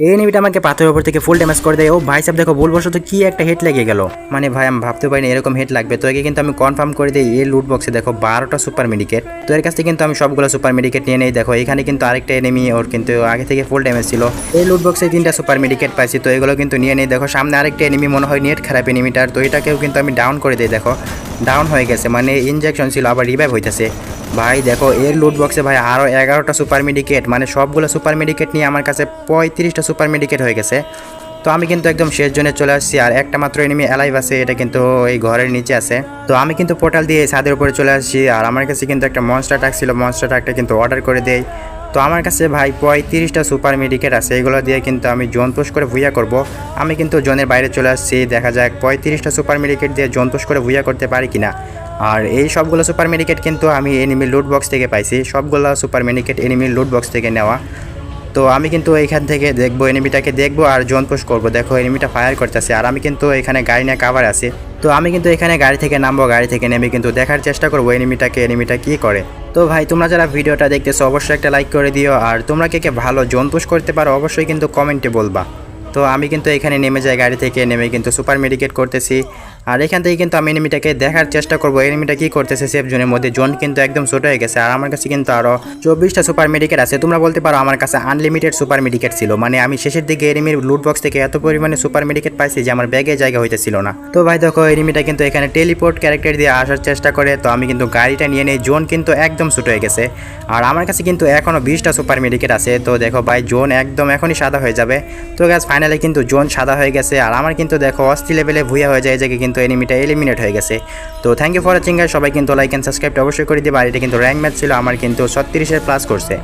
এই এনিমিটা আমাকে পাথরের উপর থেকে ফুল ড্যামেজ করে দেয়। ও ভাই সাহেব দেখো ভুলবশত কি একটা হেড লেগে গেল, মানে ভাই আমি ভাবতে পারিনি এরকম হেড লাগবে। তো একে কিন্তু আমি কনফার্ম করে দিই। এই লুট বক্সে দেখো 12টা সুপার মেডিকেট। তো এর কাছ থেকে কিন্তু আমি সবগুলো সুপার মেডিকেট নিয়ে নেই। দেখো এখানে কিন্তু আরেকটা এনিমি, ওর কিন্তু আগে থেকে ফুল ড্যামেজ ছিল। এই লুট বক্সে 3টা সুপার মেডিকেট পাইছি, তো এগুলো কিন্তু নিয়ে নেই। দেখো সামনে আরেকটা এনিমি, মনে হয় নেট খারাপ এনিমিটার, তো এটাকেও কিন্তু আমি ডাউন করে দিই। দেখো ডাউন হয়ে গেছে, মানে ইনজেকশন ছিল, আবার রিভাইভ হইতেছে। ভাই দেখো এর লুট বক্সে ভাই আরও 11টা সুপার মেডিকেট, মানে সবগুলো সুপার মেডিকেট নিয়ে আমার কাছে 35টা সুপার মেডিকেট হয়ে গেছে। তো আমি কিন্তু একদম শেষ জোনে চলে আসছি, আর একটা মাত্র এনিমি অ্যালাইভ আছে, এটা কিন্তু এই ঘরের নিচে আছে। তো আমি কিন্তু পোর্টাল দিয়ে ছাদের উপরে চলে আসছি, আর আমার কাছে কিন্তু একটা মনস্টার ট্রাক ছিল, মনস্টার ট্রাকটা কিন্তু অর্ডার করে দেই। তো আমার কাছে ভাই 35টা সুপার মেডিকেট আছে, এগুলো দিয়ে কিন্তু আমি জোন পুশ করে ভুইয়া করব। আমি কিন্তু জোনের বাইরে চলে আসছি, দেখা যাক 35টা সুপার মেডিকেট দিয়ে জোন পুশ করে ভুইয়া করতে পারি কিনা। আর এই সবগুলো সুপার মেডিকেট কিন্তু আমি এনিমি লুট বক্স থেকে পাইছি, সবগুলো সুপার মেডিকেট এনিমি লুট বক্স থেকে নেওয়া। তো আমি কিন্তু এইখান থেকে দেখবো, এনিমিটাকে দেখবো আর জোন পুশ করবো। দেখো এনিমিটা ফায়ার করতেছে, আর আমি কিন্তু এখানে গাড়ি নিয়ে কাভার আছি। তো আমি কিন্তু এখানে গাড়ি থেকে নামবো, গাড়ি থেকে নেমে কিন্তু দেখার চেষ্টা করবো এনিমিটা কি করে। তো ভাই তোমরা যারা ভিডিওটা দেখতেছো অবশ্যই একটা লাইক করে দিও, আর তোমরা কে ভালো জোন পুশ করতে পারো অবশ্যই কিন্তু কমেন্টে বলবা। তো আমি কিন্তু এখানে নেমে যাই, গাড়ি থেকে নেমে কিন্তু সুপার মেডিকেট করতেছি। আর এখান থেকে কিন্তু আমি এনিমিটাকে দেখার চেষ্টা করবো এনিমিটা কি করতেছে সেফ জোনের মধ্যে। জোন কিন্তু একদম ছোট হয়ে গেছে, আর আমার কাছে কিন্তু আরও 24টা সুপার মেডিকেট আছে। তোমরা বলতে পারো আমার কাছে আনলিমিটেড সুপার মেডিকেট ছিল, মানে আমি শেষের দিকে এনিমির লুট বক্স থেকে এত পরিমাণে সুপার মেডিকেট পাইছি যে আমার ব্যাগে জায়গা হইতেছিল না। তো ভাই দেখো এনিমিটা কিন্তু এখানে টেলিপোর্ট ক্যারেক্টার দিয়ে আসার চেষ্টা করে, তো আমি কিন্তু গাড়িটা নিয়ে নেই। জোন কিন্তু একদম ছোট হয়ে গেছে, আর আমার কাছে কিন্তু এখনও 20টা সুপার মেডিকেট আছে। তো দেখো ভাই জোন একদম এখনই সাদা হয়ে যাবে। তো গ্যাস ফাইনালি কিন্তু জোন সাদা হয়ে গেছে, আর আমার কিন্তু দেখো 80 লেভেলে ভুইয়া হয়ে যায়, এই জায়গায় কিন্তু এনিমিটা এলিমিনেট হয়ে গেছে। তো thank you for watching guys, সবাই কিন্তু লাইক এন্ড সাবস্ক্রাইব অবশ্যই করে দিবা। আর এটা কিন্তু র্যাঙ্ক ম্যাচ ছিল, আমার কিন্তু 36 প্লাস করছে।